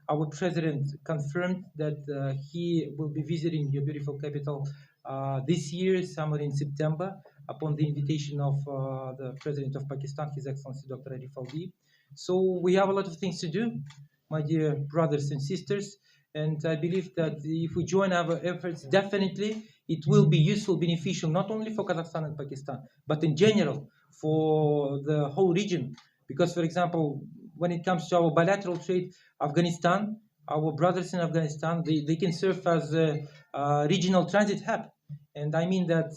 our president confirmed that he will be visiting your beautiful capital this year, somewhere in September, upon the invitation of the President of Pakistan, His Excellency Dr. Arif Alvi. So we have a lot of things to do, my dear brothers and sisters, and I believe that if we join our efforts, definitely it will be useful, beneficial, not only for Kazakhstan and Pakistan, but in general for the whole region. Because, for example, when it comes to our bilateral trade, Afghanistan, our brothers in Afghanistan, they can serve as a regional transit hub. And I mean that,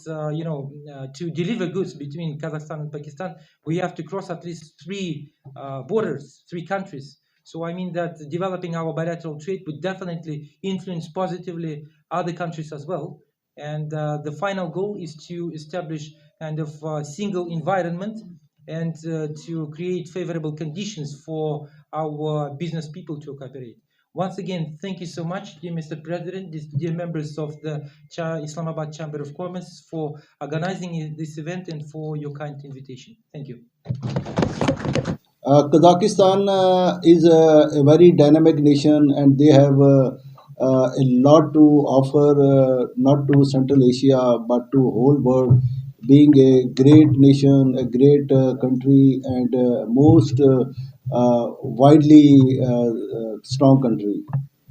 to deliver goods between Kazakhstan and Pakistan, we have to cross at least three borders, three countries. So I mean that developing our bilateral trade would definitely influence positively other countries as well. And the final goal is to establish kind of a single environment and to create favorable conditions for our business people to cooperate. Once again, thank you so much, dear Mr. President, dear members of the Islamabad Chamber of Commerce, for organizing this event and for your kind invitation. Thank you. Kazakhstan is a very dynamic nation, and they have a lot to offer, not to Central Asia but to whole world. Being a great nation, a great country, and most widely strong country.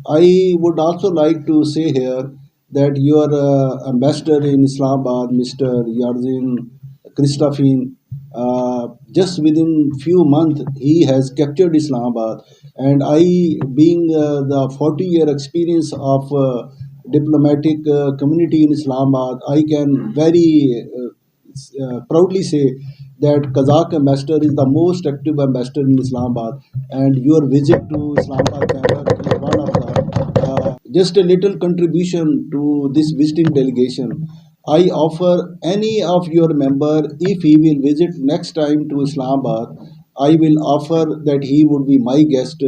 I would also like to say here that your ambassador in Islamabad, Mr. Yarzin Kristafin, just within few months he has captured Islamabad, and I, being the 40-year experience of diplomatic community in Islamabad, I can very proudly say that Kazakh ambassador is the most active ambassador in Islamabad, and your visit to Islamabad chamber is one of the just a little contribution to this visiting delegation. I offer any of your member, if he will visit next time to Islamabad, I will offer that he would be my guest,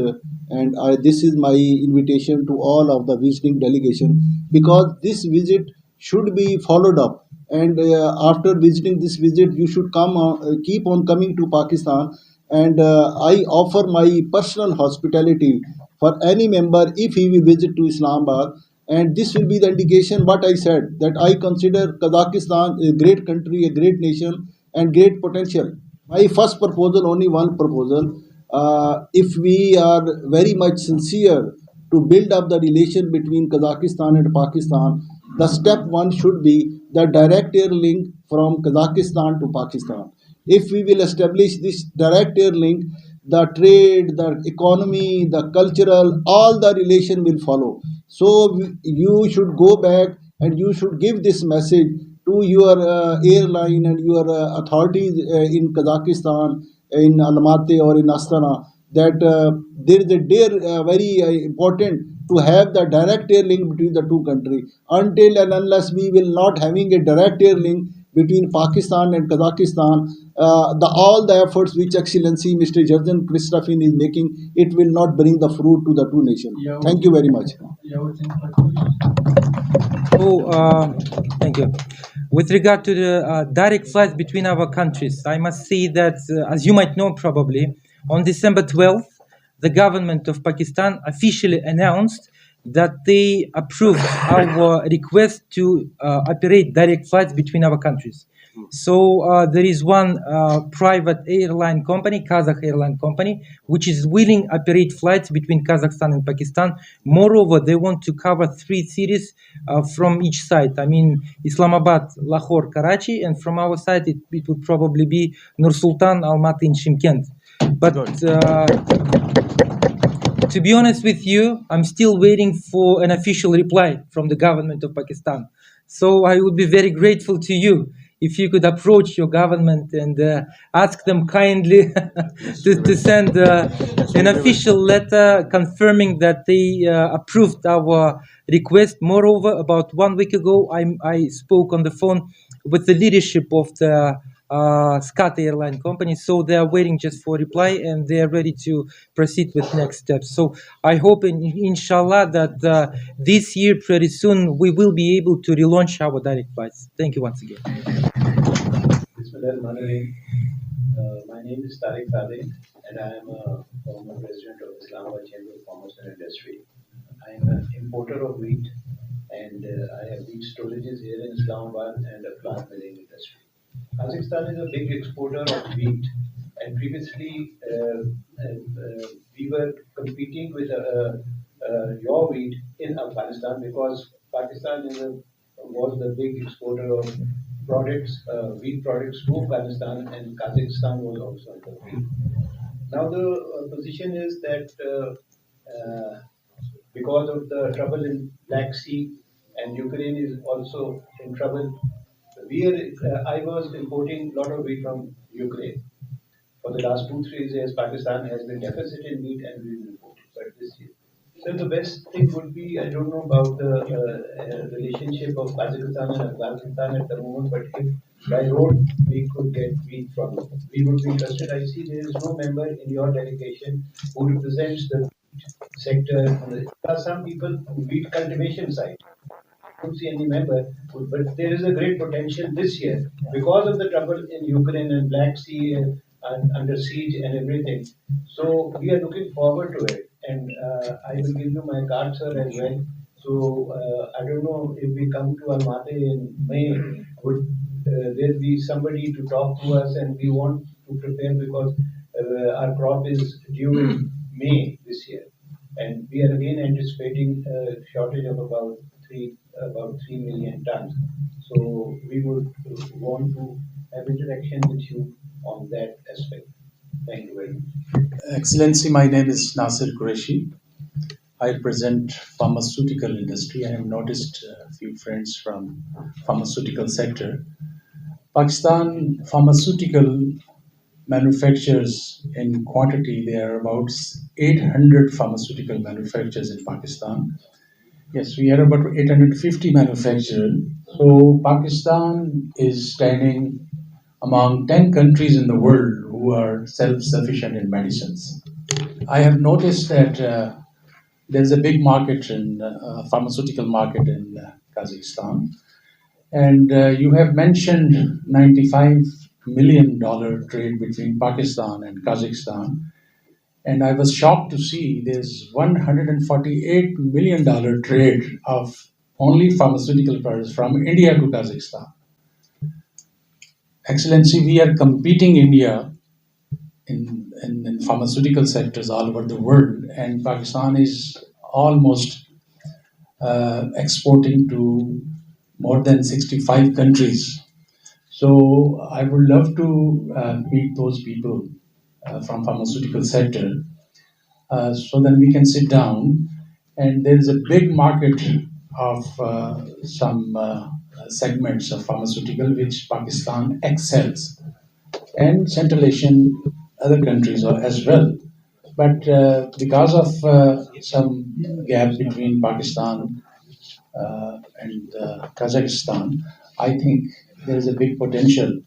and this is my invitation to all of the visiting delegation, because this visit should be followed up. And after visiting this visit, you should keep on coming to Pakistan. And I offer my personal hospitality for any member if he will visit to Islamabad. And this will be the indication what I said, that I consider Kazakhstan a great country, a great nation, and great potential. My first proposal, only one proposal. If we are very much sincere to build up the relation between Kazakhstan and Pakistan, the step one should be the direct air link from Kazakhstan to Pakistan. If we will establish this direct air link, the trade, the economy, the cultural, all the relation will follow. So you should go back and you should give this message to your airline and your authorities in Kazakhstan, in Almaty or in Astana, that there is a very important to have the direct air link between the two countries. Until and unless we will not having a direct air link between Pakistan and Kazakhstan, all the efforts which Excellency Mr. Jarjan Kristafin is making, it will not bring the fruit to the two nations. Thank you very much. Thank you. With regard to the direct flights between our countries, I must say that, as you might know probably, on December 12th, the government of Pakistan officially announced that they approved our request to operate direct flights between our countries. So there is one private airline company, Kazakh airline company, which is willing to operate flights between Kazakhstan and Pakistan. Moreover, they want to cover 3 cities from each side. I mean, Islamabad, Lahore, Karachi, and from our side, it would probably be Nur Sultan, Almaty, and Shymkent. But to be honest with you, I'm still waiting for an official reply from the government of Pakistan. So I would be very grateful to you if you could approach your government and ask them kindly to send an official letter confirming that they approved our request. Moreover, about 1 week ago, I spoke on the phone with the leadership of the SCAT airline company, so they are waiting just for a reply and they are ready to proceed with next steps. So I hope, inshallah, that this year, pretty soon, we will be able to relaunch our direct flights. Thank you once again. My name is Tariq Sadeh, and I am a former president of Islamabad Chamber of Commerce and Industry. I am an importer of wheat, and I have wheat storages here in Islamabad and a flour milling industry. Kazakhstan is a big exporter of wheat, and previously we were competing with your wheat in Afghanistan because Pakistan was the big exporter of products, wheat products to Afghanistan, and Kazakhstan was also in the wheat. Now the position is that because of the trouble in Black Sea and Ukraine is also in trouble, I was importing a lot of wheat from Ukraine. For the last 2 3 years, Pakistan has been deficit in wheat and we will import it. But this year, so the best thing would be, I don't know about the relationship of Kazakhstan and Afghanistan at the moment, but if by road we could get wheat from them, we would be interested. I see there is no member in your delegation who represents the wheat sector. There are some people on wheat cultivation side. I don't see any member, but there is a great potential this year because of the trouble in Ukraine and Black Sea and under siege and everything. So we are looking forward to it, and I will give you my card, sir, as well. So I don't know if we come to Almaty in May, would there be somebody to talk to us, and we want to prepare because our crop is due in May this year, and we are again anticipating a shortage of about 3 million tons. So we would want to have interaction with you on that aspect. Thank you very much. Excellency, my name is Nasir Qureshi. I represent pharmaceutical industry. I have noticed a few friends from pharmaceutical sector. Pakistan pharmaceutical manufacturers in quantity, there are about 800 pharmaceutical manufacturers in Pakistan. Yes, we are about 850 manufacturers. So Pakistan is standing among 10 countries in the world who are self-sufficient in medicines. I have noticed that there's a big market in pharmaceutical market in Kazakhstan, and you have mentioned $95 million trade between Pakistan and Kazakhstan, and I was shocked to see there's $148 million trade of only pharmaceutical products from India to Kazakhstan. Excellency, we are competing India in pharmaceutical sectors all over the world, and Pakistan is almost exporting to more than 65 countries. So I would love to meet those people from pharmaceutical sector so then we can sit down. And there is a big market of some segments of pharmaceutical which Pakistan excels, and Central Asian other countries as well. But because of some gap between Pakistan and Kazakhstan, I think there is a big potential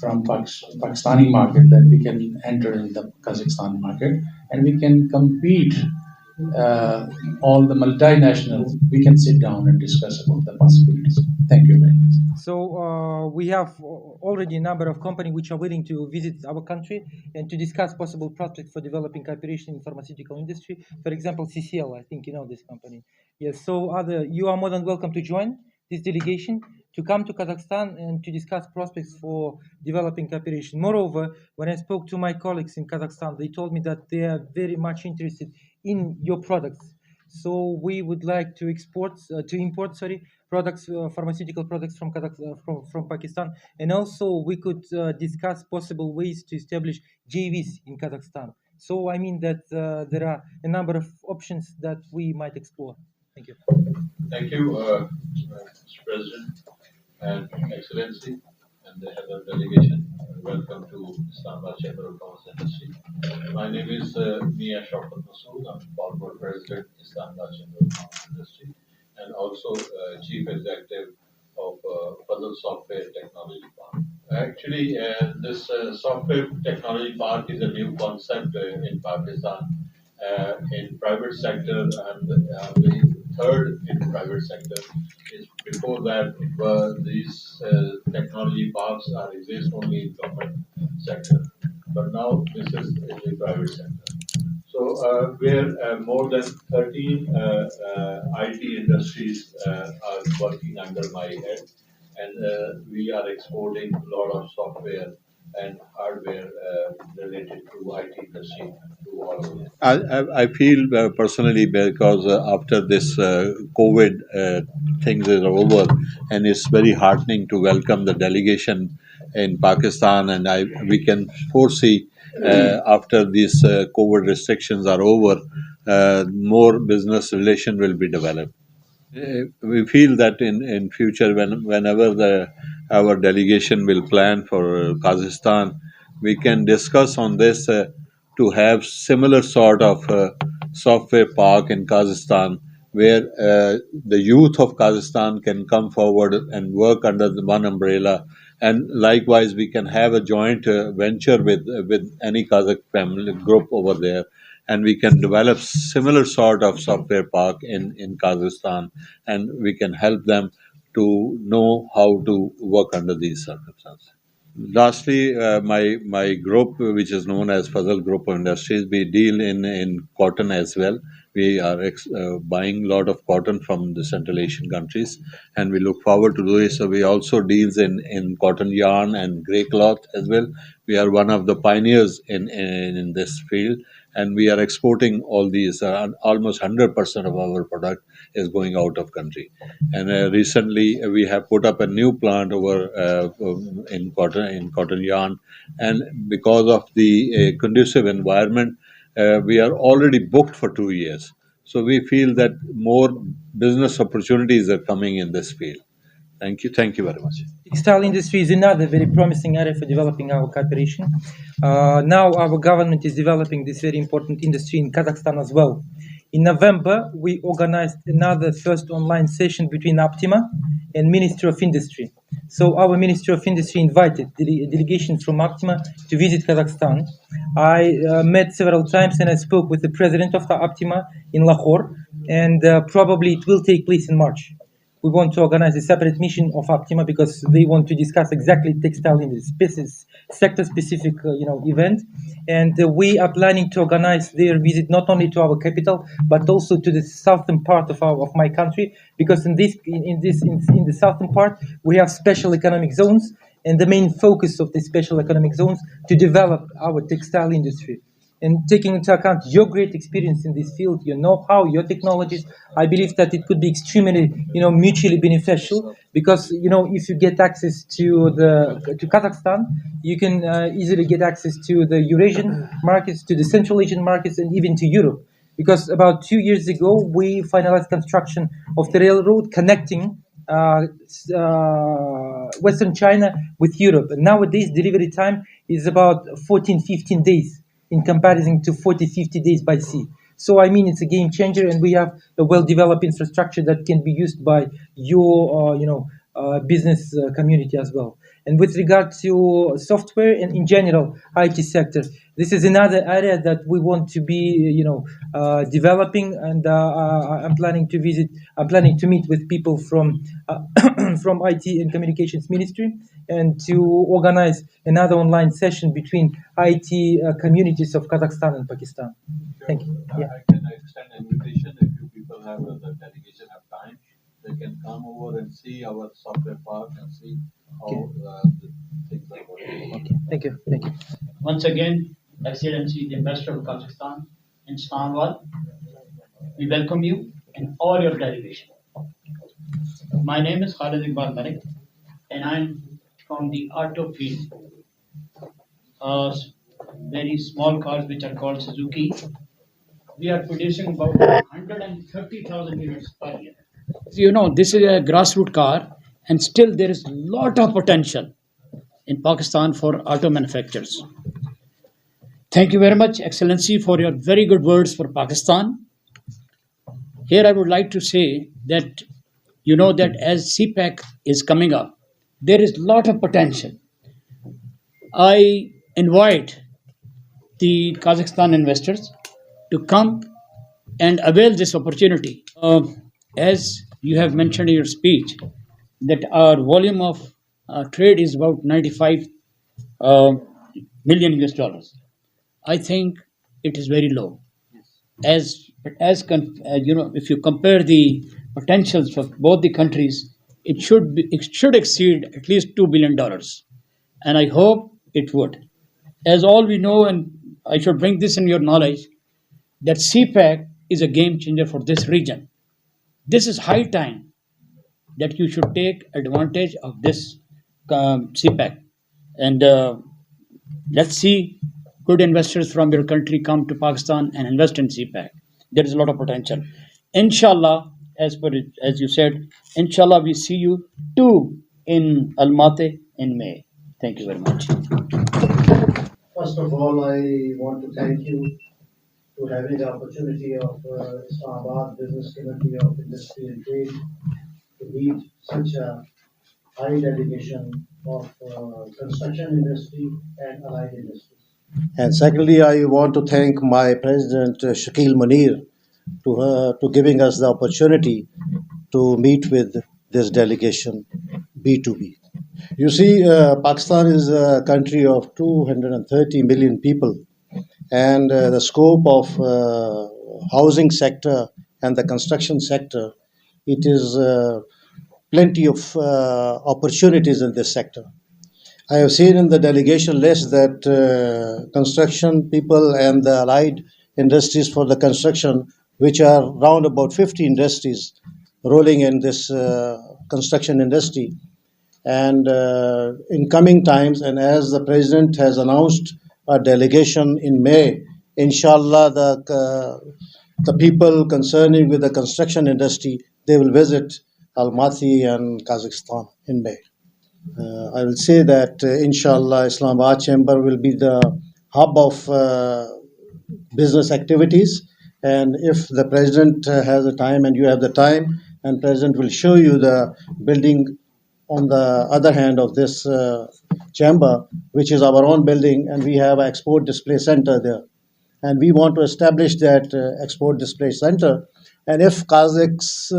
from Pakistani market that we can enter in the Kazakhstan market, and we can compete all the multinationals. We can sit down and discuss about the possibilities. Thank you very much. So we have already a number of companies which are willing to visit our country and to discuss possible projects for developing cooperation in pharmaceutical industry. For example, CCL, I think you know this company. Yes, so you are more than welcome to join this delegation to come to Kazakhstan and to discuss prospects for developing cooperation. Moreover, when I spoke to my colleagues in Kazakhstan, they told me that they are very much interested in your products. So we would like to import, products, pharmaceutical products from from Pakistan, and also we could discuss possible ways to establish JVs in Kazakhstan. So I mean that there are a number of options that we might explore. Thank you. Thank you, Mr. President and Excellency and the head of delegation. Welcome to Islamabad Chamber of Commerce and Industry. My name is Mia Shaukat Masood. I'm former president, Islamabad Chamber of Commerce and Industry, and also chief executive of Puzzle Software Technology Park. Actually, this software technology park is a new concept in Pakistan. In private sector, and the third in private sector is before that it was these technology parks are exist only in government sector. but now this is in the private sector. So where more than 13 IT industries are working under my head, and we are exporting a lot of software and hardware related to IT industry to all of them. I feel personally because after this COVID things is over, and it's very heartening to welcome the delegation in Pakistan, and we can foresee after these COVID restrictions are over, more business relation will be developed. We feel that in future, whenever our delegation will plan for Kazakhstan, we can discuss on this to have similar sort of software park in Kazakhstan, where the youth of Kazakhstan can come forward and work under the one umbrella, and likewise we can have a joint venture with any Kazakh family group over there, and we can develop similar sort of software park in Kazakhstan, and we can help them to know how to work under these circumstances. Lastly, my group, which is known as Fazal Group of Industries, we deal in cotton as well. We are buying a lot of cotton from the Central Asian countries, and we look forward to doing so. We also deals in cotton yarn and grey cloth as well. We are one of the pioneers in this field, and we are exporting all these. Almost 100% of our product is going out of country. And recently, we have put up a new plant over in cotton yarn, and because of the conducive environment, we are already booked for 2 years. So we feel that more business opportunities are coming in this field. Thank you very much. Textile industry is another very promising area for developing our cooperation. Now our government is developing this very important industry in Kazakhstan as well. In November, we organized another first online session between Optima and Ministry of Industry. So our Ministry of Industry invited the delegation from Optima to visit Kazakhstan. I met several times and I spoke with the president of the Optima in Lahore, and probably it will take place in March. We want to organize a separate mission of Optima because they want to discuss exactly textile industry, sector-specific, event, and we are planning to organize their visit not only to our capital but also to the southern part of my country, because in the southern part we have special economic zones, and the main focus of the special economic zones to develop our textile industry. And taking into account your great experience in this field, your know-how, your technologies, I believe that it could be extremely, mutually beneficial. Because if you get access to Kazakhstan, you can easily get access to the Eurasian markets, to the Central Asian markets, and even to Europe. Because about 2 years ago, we finalized construction of the railroad connecting Western China with Europe. And nowadays, delivery time is about 14, 15 days in comparison to 40, 50 days by sea. So, it's a game changer, and we have a well-developed infrastructure that can be used by your, business community as well. And with regard to software and in general IT sector, this is another area that we want to be, developing. And I'm planning to meet with people from from IT and Communications Ministry, and to organize another online session between IT communities of Kazakhstan and Pakistan. Thank you. Yeah. I can extend an invitation if you people have the delegation have time. They can come over and see our software park and see how the things are working. Okay. Thank you. Thank you. Once again, Excellency, the Ambassador of Kazakhstan in Islamabad, we welcome you and all your delegation. My name is Khalid Iqbal Malik, and I'm from the auto field. Very small cars which are called Suzuki. We are producing about 130,000 units per year. This is a grassroots car, and still there is a lot of potential in Pakistan for auto manufacturers. Thank you very much, Excellency, for your very good words for Pakistan. Here I would like to say that that as CPEC is coming up, there is a lot of potential. I invite the Kazakhstan investors to come and avail this opportunity. As you have mentioned in your speech, that our volume of trade is about 95 million US dollars. I think it is very low. If you compare the potentials of both the countries, it should exceed at least $2 billion, and I hope it would. As all we know, and I should bring this in your knowledge, that CPAC is a game changer for this region. This is high time that you should take advantage of this CPAC, and let's see good investors from your country come to Pakistan and invest in CPAC. There is a lot of potential. Inshallah, as you said, inshallah we see you too in Almaty in May. Thank you very much. First of all, I want to thank you to having the opportunity of Islamabad Business Committee of Industry and Trade to meet such a high delegation of construction industry and allied industries. And secondly, I want to thank my president, Shakil Munir, to giving us the opportunity to meet with this delegation, B2B. You see, Pakistan is a country of 230 million people, and the scope of housing sector and the construction sector, it is plenty of opportunities in this sector. I have seen in the delegation list that construction people and the allied industries for the construction, which are round about 50 industries rolling in this construction industry. And in coming times, and as the president has announced a delegation in May, inshallah, the people concerning with the construction industry, they will visit Almaty and Kazakhstan in May. I will say that inshallah, Islamabad Chamber will be the hub of business activities. And if the president has the time and you have the time, and president will show you the building on the other hand of this chamber, which is our own building, and we have an export display center there. And we want to establish that export display center. And if Kazakh's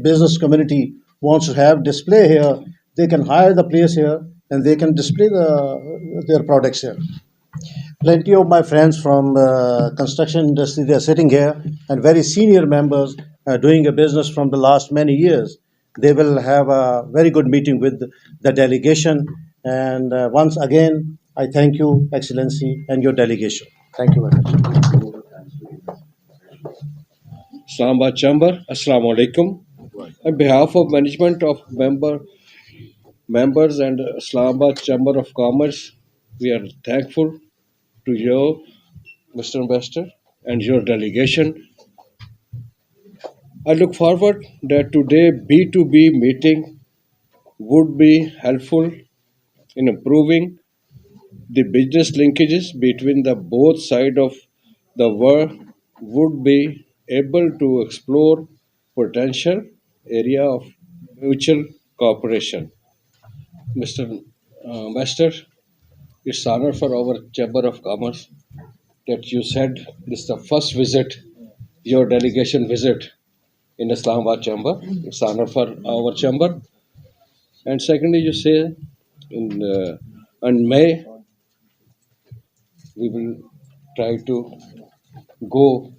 business community wants to have display here, they can hire the place here and they can display their products here. Plenty of my friends from construction industry, they are sitting here, and very senior members doing a business from the last many years. They will have a very good meeting with the delegation. And once again, I thank you, Excellency, and your delegation. Thank you very much. Islamabad Chamber, Assalamu alaikum. On behalf of management of members and Islamabad Chamber of Commerce, we are thankful to you, Mr. Investor, and your delegation. I look forward that today B2B meeting would be helpful in improving the business linkages between the both sides of the world, would be able to explore potential area of mutual cooperation. Mr. Master, it's honor for our Chamber of Commerce that you said this is the first visit, your delegation visit in Islamabad Chamber. It's honor for our chamber. And secondly, you say in May we will try to go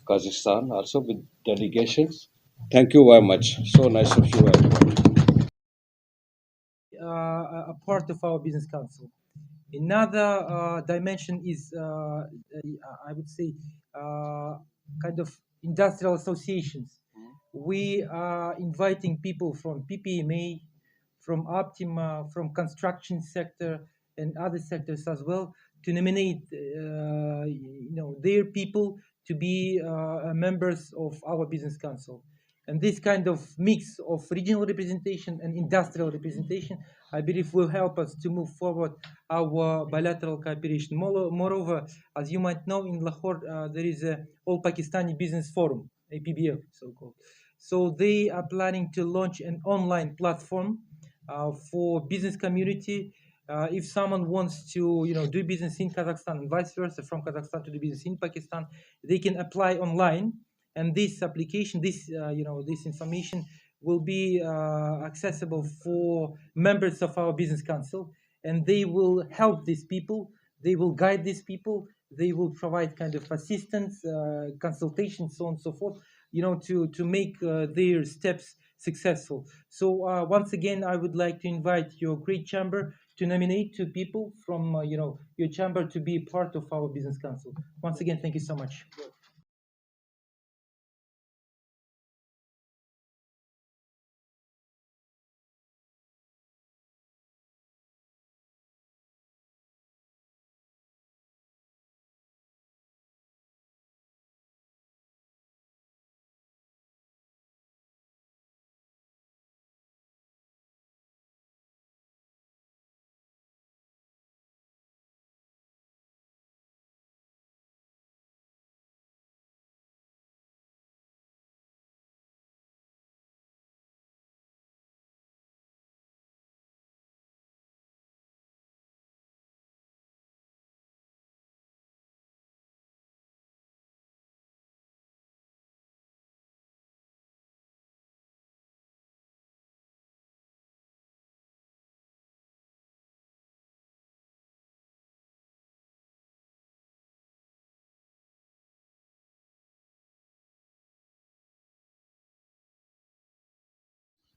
Kazakhstan also with delegations. Thank you very much. So nice of you, everyone. A part of our business council. Another dimension is, I would say, kind of industrial associations. We are inviting people from PPMA, from Optima, from construction sector, and other sectors as well to nominate, their people to be members of our business council. And this kind of mix of regional representation and industrial representation, I believe, will help us to move forward our bilateral cooperation. Moreover, as you might know, in Lahore, there is a All Pakistani Business Forum, APBF, so-called. So they are planning to launch an online platform for business community. If someone wants to, do business in Kazakhstan and vice versa, from Kazakhstan to do business in Pakistan, they can apply online. And this application, this information will be accessible for members of our business council. and they will help these people, they will guide these people, they will provide kind of assistance, consultation, so on and so forth, to make their steps successful. So once again, I would like to invite your great chamber to nominate 2 people from your chamber to be part of our business council. Once again, thank you so much.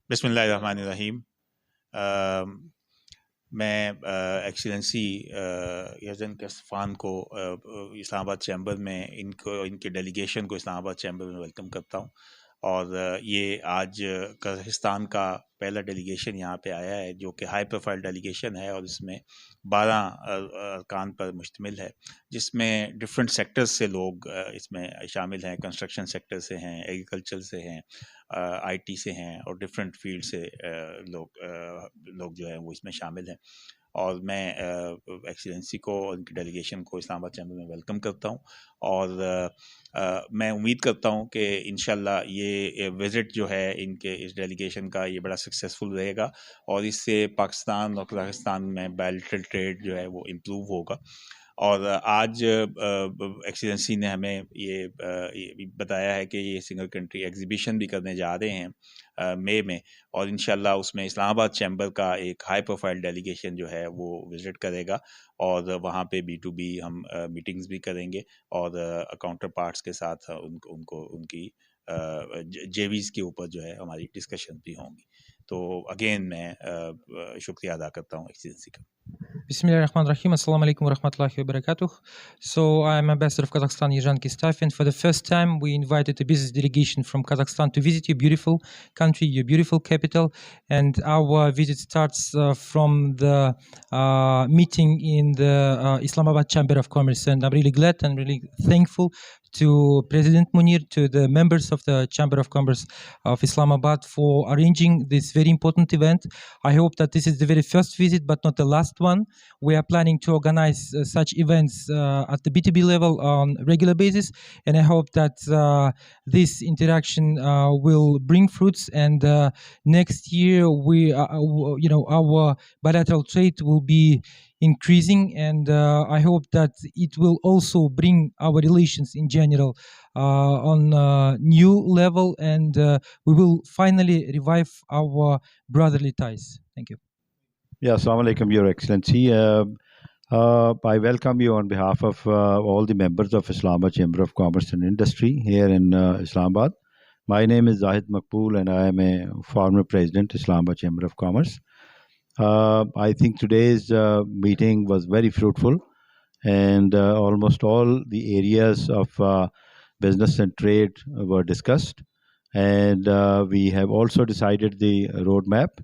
बिस्मिल्लाहिर्रहमानिर्रहीम। मैं excellency यजन कस्फान को Islamabad chamber में इनके delegation को Islamabad chamber में welcome करता हूँ। और ये आज कज़ाकिस्तान का पहला डेलीगेशन यहाँ पे आया है, जो कि हाई प्रोफाइल डेलीगेशन है और इसमें 12 अरकान पर मुश्तमिल है, जिसमें डिफरेंट सेक्टर्स से लोग इसमें शामिल हैं। कंस्ट्रक्शन सेक्टर से हैं, एग्रीकल्चर से हैं, आईटी से हैं और डिफरेंट फील्ड से लोग जो है वो इसमें शामिल हैं। और मैं एक्सीलेंसी को और उनकी डेलीगेशन को इस्लामाबाद चैम्बर में वेलकम करता हूँ। और मैं उम्मीद करता हूँ कि इंशाल्लाह ये विज़िट जो है इनके इस डेलीगेशन का ये बड़ा सक्सेसफुल रहेगा और इससे पाकिस्तान और कज़ाकिस्तान में बायलैटरल ट्रेड जो है वो इम्प्रूव होगा। और आज एक्सीलेंसी ने हमें ये बताया है कि ये सिंगल कंट्री एग्जीबिशन भी करने जा रहे हैं मई में, और इंशाल्लाह उसमें इस्लामाबाद चैम्बर का एक हाई प्रोफाइल डेलीगेशन जो है वो विज़िट करेगा और वहाँ पे B2B हम मीटिंग्स भी करेंगे और काउंटर पार्ट्स के साथ उनकी जेवीज़ के ऊपर जो है हमारी डिस्कशन भी होंगी। तो अगेन मैं शुक्रिया अदा करता हूँ एक्सीलेंसी का। Bismillahirrahmanirrahim. Assalamu alaikum warahmatullahi wabarakatuh. So I'm Ambassador of Kazakhstan, Yerzhan Kistaf, and for the first time we invited a business delegation from Kazakhstan to visit your beautiful country, your beautiful capital. And our visit starts from the meeting in the Islamabad Chamber of Commerce. And I'm really glad and really thankful to President Munir, to the members of the Chamber of Commerce of Islamabad for arranging this very important event. I hope that this is the very first visit, but not the last one. We are planning to organize such events at the B2B level on a regular basis, and I hope that this interaction will bring fruits. And next year, our bilateral trade will be increasing, and I hope that it will also bring our relations in general on a new level, and we will finally revive our brotherly ties. Thank you. Yeah, Assalamu alaikum, Your Excellency. I welcome you on behalf of all the members of Islamabad Chamber of Commerce and Industry here in Islamabad. My name is Zahid Makpool and I am a former president, Islamabad Chamber of Commerce. I think today's meeting was very fruitful, and almost all the areas of business and trade were discussed. And we have also decided the roadmap.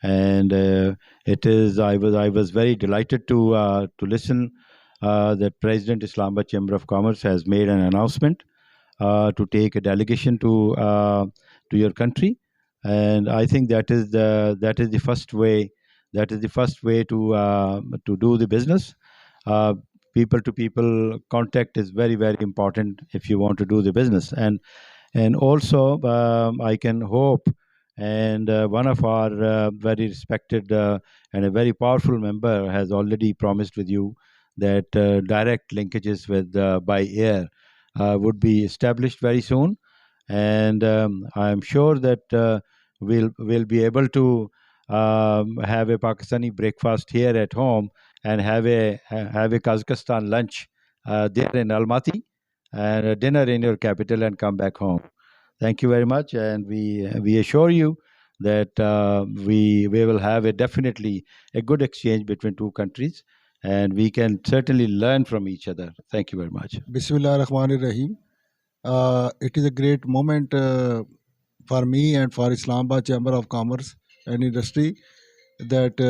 And I was very delighted to listen that President Islamabad Chamber of Commerce has made an announcement to take a delegation to your country, and I think that is the first way. That is the first way to do the business. People to people contact is very, very important if you want to do the business. And also I can hope, and one of our very respected and a very powerful member has already promised with you that direct linkages with by air would be established very soon. And I'm sure that we'll be able to have a Pakistani breakfast here at home and have a Kazakhstan lunch there in Almaty, and a dinner in your capital, and come back home. Thank you very much, and we assure you that we will have definitely a good exchange between two countries, and we can certainly learn from each other. Thank you very much. Bismillah ar-Rahman ar-Rahim. It is a great moment for me and for Islamabad Chamber of Commerce and Industry that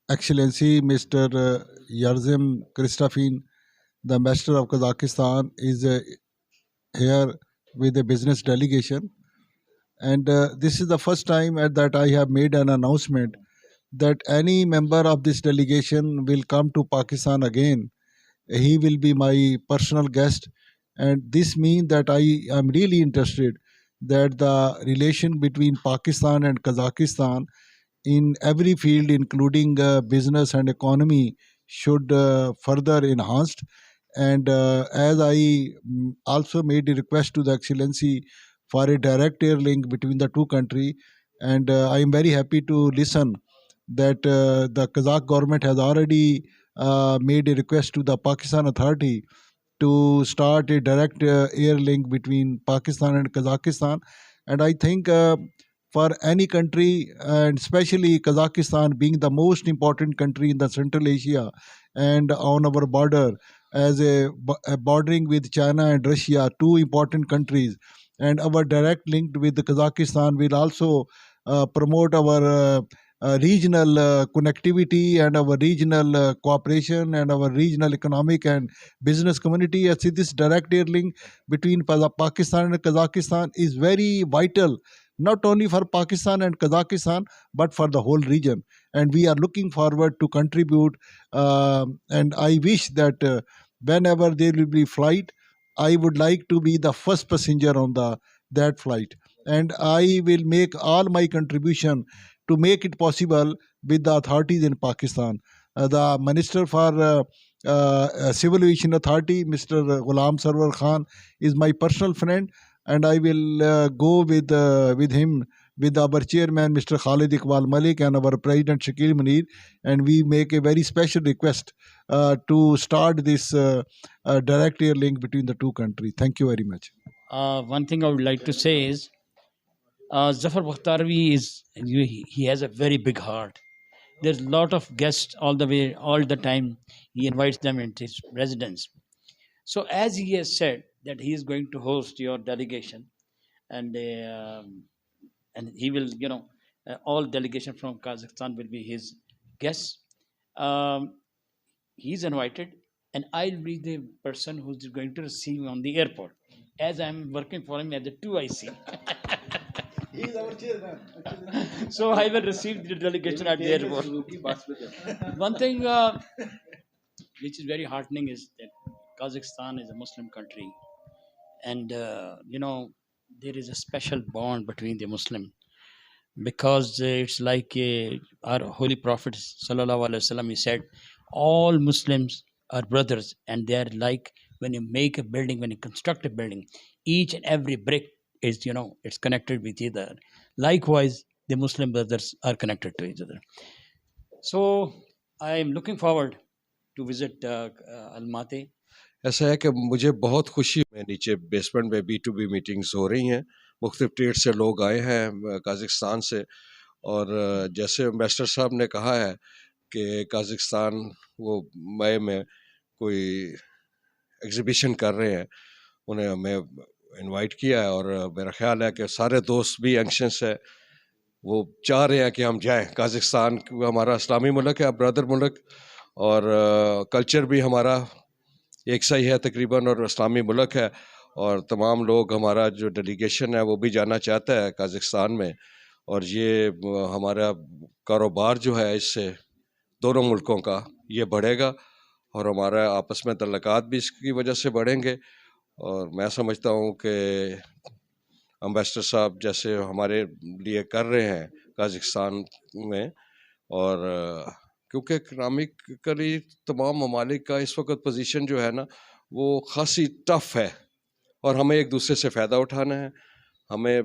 Excellency Mr. Yerzim Kristofin, the Ambassador of Kazakhstan, is here with a business delegation. And this is the first time that I have made an announcement that any member of this delegation will come to Pakistan again. He will be my personal guest, and this means that I am really interested that the relation between Pakistan and Kazakhstan in every field, including business and economy, should further enhanced. And as I also made a request to the Excellency for a direct air link between the two countries, and I am very happy to listen that the Kazakh government has already made a request to the Pakistan authority to start a direct air link between Pakistan and Kazakhstan. And I think for any country, and especially Kazakhstan being the most important country in the Central Asia and on our border, as a bordering with China and Russia, two important countries, and our direct link with the Kazakhstan will also promote our regional connectivity and our regional cooperation and our regional economic and business community. I see this direct air link between Pakistan and Kazakhstan is very vital, not only for Pakistan and Kazakhstan, but for the whole region. And we are looking forward to contribute. And I wish that whenever there will be flight, I would like to be the first passenger on that flight. And I will make all my contribution to make it possible with the authorities in Pakistan. The Minister for Civil Aviation Authority, Mr. Ghulam Sarwar Khan, is my personal friend, and I will go with him, with our chairman, Mr. Khalid Iqbal Malik, and our president, Shakil Munir, and we make a very special request to start this direct air link between the two countries. Thank you very much. One thing I would like to say is Zafar Bakhtarvi he has a very big heart. There's a lot of guests all the time. He invites them into his residence. So as he has said that he is going to host your delegation, and he will, all delegation from Kazakhstan will be his guests. He's invited, and I'll be the person who's going to receive him on the airport, as I'm working for him at the 2IC. He is our chairman. So I will receive the delegation at the airport. One thing which is very heartening is that Kazakhstan is a Muslim country, and there is a special bond between the Muslim, because it's like our Holy Prophet Sallallahu Alaihi Wasallam, he said, all Muslims are brothers, and they are like when you make a building, when you construct a building, each and every brick is, it's connected with each other. Likewise, the Muslim brothers are connected to each other. So I am looking forward to visit Almaty. ऐसा है कि मुझे बहुत खुशी है, नीचे basement में B2B meetings हो रही हैं, मुख्तलिफ स्टेट से लोग आए हैं काज़ाकिस्तान से, और जैसे एम्बेसडर साहब ने कहा है कि काज़ाकिस्तान वो मई में कोई एग्ज़िबिशन कर रहे हैं, उन्हें हमें इनवाइट किया है, और मेरा ख्याल है कि सारे दोस्त भी एंक्शस है, वो चाह रहे हैं कि हम जाएं काज़ाकिस्तान। हमारा इस्लामी मुल्क है, ब्रदर मुल्क, और कल्चर भी हमारा एक सा ही है तकरीबन, और इस्लामी मुल्क है, और तमाम लोग, हमारा जो डेलीगेशन है वो भी जाना चाहता है काज़ाकिस्तान में, और ये हमारा कारोबार जो है इससे दोनों मुल्कों का ये बढ़ेगा, और हमारा आपस में तल्लुकात भी इसकी वजह से बढ़ेंगे। और मैं समझता हूँ कि एम्बेसडर साहब जैसे हमारे लिए कर रहे हैं काज़ाकिस्तान में, और क्योंकि इकनॉमिकली तमाम ममालिक का इस वक्त पोजीशन जो है ना वो ख़ासी टफ़ है, और हमें एक दूसरे से फ़ायदा उठाना है, हमें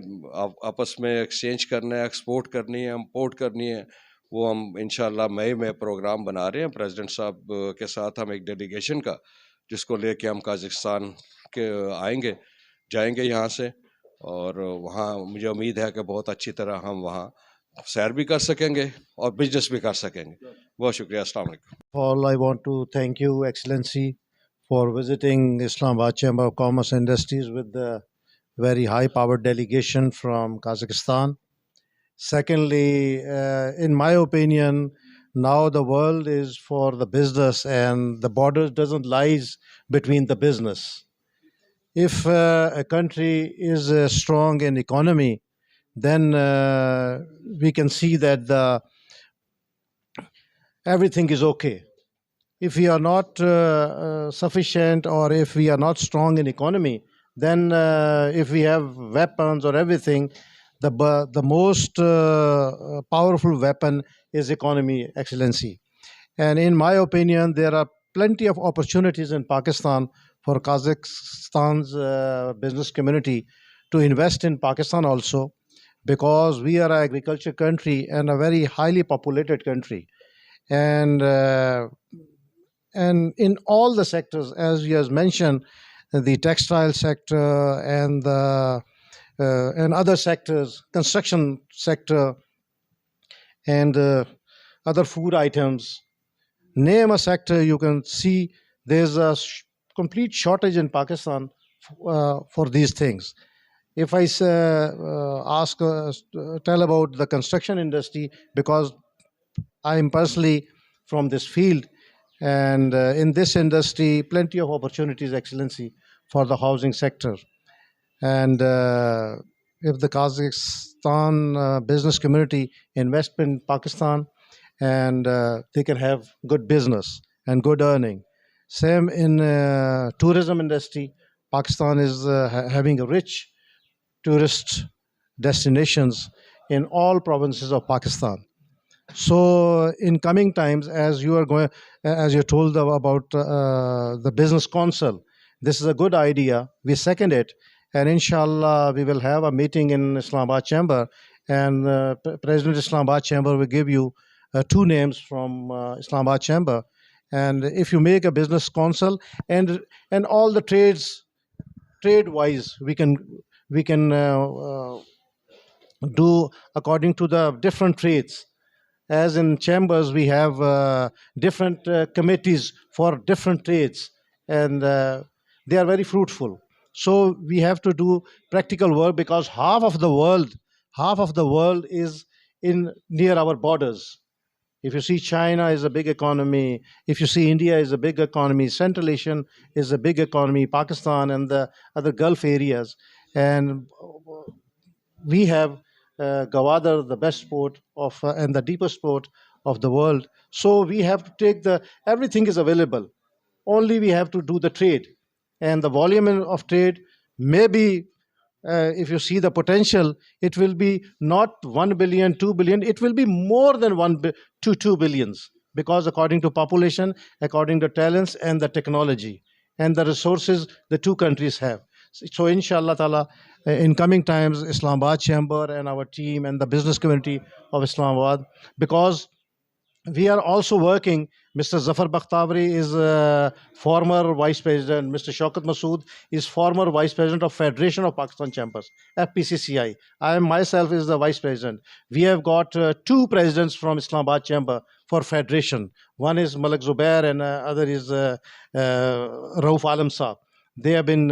आपस में एक्सचेंज करना है, एक्सपोर्ट करनी है, इम्पोर्ट करनी है, वो हम इंशाल्लाह मई में प्रोग्राम बना रहे हैं प्रेसिडेंट साहब के साथ। हम एक डेलीगेशन का जिसको लेके हम काज़ाकिस्तान के आएंगे, जाएंगे यहाँ से, और वहाँ मुझे उम्मीद है कि बहुत अच्छी तरह हम वहाँ सैर भी कर सकेंगे और बिजनेस भी कर सकेंगे। बहुत शुक्रिया। अस्सलाम वालेकुम। All, I want to thank you, Excellency, for visiting Islamabad Chamber of Commerce and Industries with the very high-powered delegation from Kazakhstan. Secondly, in my opinion, now the world is for the business, and the border doesn't lies between the business. If a country is strong in economy, then we can see that everything is okay. If we are not sufficient, or if we are not strong in economy, then if we have weapons or everything, the most powerful weapon is economy, Excellency. And in my opinion, there are plenty of opportunities in Pakistan for Kazakhstan's business community to invest in Pakistan also, because we are an agriculture country and a very highly populated country. And in all the sectors, as you have mentioned, the textile sector and the and other sectors, construction sector, and other food items, name a sector, you can see there's a complete shortage in Pakistan for these things. If I tell about the construction industry, because I am personally from this field, and in this industry, plenty of opportunities, Excellency, for the housing sector. And if the Kazakhstan business community invest in Pakistan, and they can have good business and good earning. Same in tourism industry. Pakistan is having a rich tourist destinations in all provinces of Pakistan. So in coming times, as you are going, as you told about the business council, this is a good idea. We second it, and inshallah we will have a meeting in Islamabad Chamber, and President Islamabad Chamber will give you 2 names from Islamabad Chamber, and if you make a business council, and all the trade wise, we can do according to the different trades. As in chambers, we have different committees for different trades, and they are very fruitful. So we have to do practical work, because half of the world is in near our borders. If you see, China is a big economy. If you see, India is a big economy. Central Asian is a big economy. Pakistan and the other Gulf areas, and we have Gwadar, the best port of and the deepest port of the world. So we have to take everything is available. Only we have to do the trade, and the volume of trade may be. If you see the potential, it will be not 1 billion, 2 billion. It will be more than 2 billions, because according to population, according to talents and the technology and the resources the two countries have. So inshallah ta'ala, in coming times, Islamabad Chamber and our team and the business community of Islamabad, because we are also working. Mr. Zafar Bakhtavari is former vice president. Mr. Shaukat Masood is former vice president of Federation of Pakistan Chambers, FPCCI. I am myself is the vice president. We have got 2 presidents from Islamabad Chamber for Federation. One is Malik Zubair, and other is Rauf Alam Saab. They have been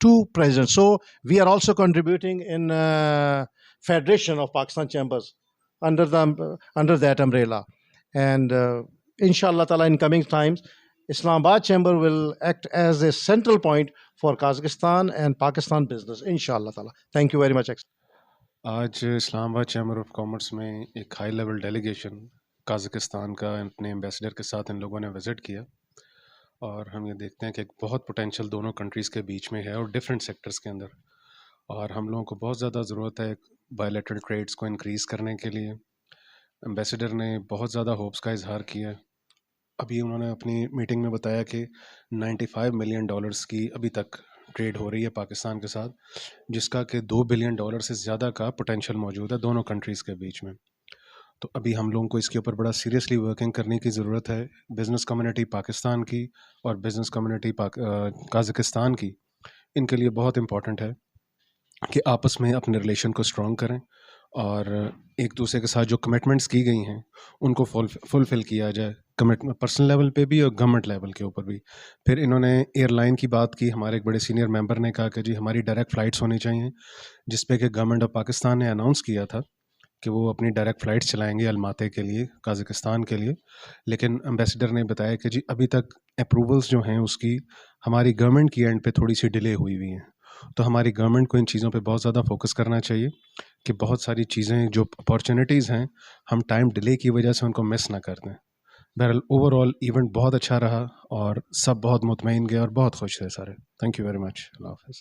2 presidents. So we are also contributing in Federation of Pakistan Chambers under that umbrella. And inshallah ta'ala, in coming times, Islamabad Chamber will act as a central point for Kazakhstan and Pakistan business, inshallah ta'ala. Thank you very much. आज Islamabad chamber of commerce में एक high level delegation Kazakhstan का अपने ambassador के साथ इन लोगों ने visit किया, और हम ये देखते हैं कि एक बहुत पोटेंशियल दोनों कंट्रीज़ के बीच में है और डिफरेंट सेक्टर्स के अंदर, और हम लोगों को बहुत ज़्यादा ज़रूरत है बायलैटरल ट्रेड्स को इंक्रीज़ करने के लिए। एम्बेसडर ने बहुत ज़्यादा होप्स का इजहार किया। अभी उन्होंने अपनी मीटिंग में बताया कि $95 मिलियन की अभी तक ٹریڈ ہو رہی ہے پاکستان کے ساتھ، جس کا کہ $2 بلین سے زیادہ کا پوٹینشیل موجود ہے دونوں کنٹریز کے بیچ میں. تو ابھی ہم لوگوں کو اس کے اوپر بڑا سیریسلی ورکنگ کرنے کی ضرورت ہے. بزنس کمیونٹی پاکستان کی اور بزنس کمیونٹی قازقستان کی، ان کے لیے بہت امپورٹنٹ ہے کہ آپس میں اپنے ریلیشن کو اسٹرانگ کریں اور ایک دوسرے کے ساتھ جو کمٹمنٹس کی گئی ہیں ان کو فلفل کیا جائے، کمٹمنٹ پرسنل لیول پہ بھی اور گورنمنٹ لیول کے اوپر بھی. پھر انہوں نے ایئر لائن کی بات کی. ہمارے ایک بڑے سینئر ممبر نے کہا کہ جی ہماری ڈائریکٹ فلائٹس ہونی چاہیے، جس پہ کہ گورنمنٹ آف پاکستان نے اناؤنس کیا تھا کہ وہ اپنی ڈائریکٹ فلائٹس چلائیں گے الماتے کے لیے، قازقستان کے لیے. لیکن امبیسڈر نے بتایا کہ جی ابھی تک اپروولس جو ہیں اس کی ہماری گورنمنٹ کی اینڈ پہ تھوڑی سی ڈیلے ہوئی ہیں. تو ہماری گورنمنٹ کو ان چیزوں پہ بہت زیادہ فوکس کرنا چاہیے کہ بہت ساری چیزیں جو اپارچونیٹیز ہیں ہم ٹائم ڈیلے کی وجہ سے ان کو مس نہ کر دیں. بہرحال اوور آل ایونٹ بہت اچھا رہا اور سب بہت مطمئن گئے اور بہت خوش تھے سارے. Thank you very much. اللہ حافظ.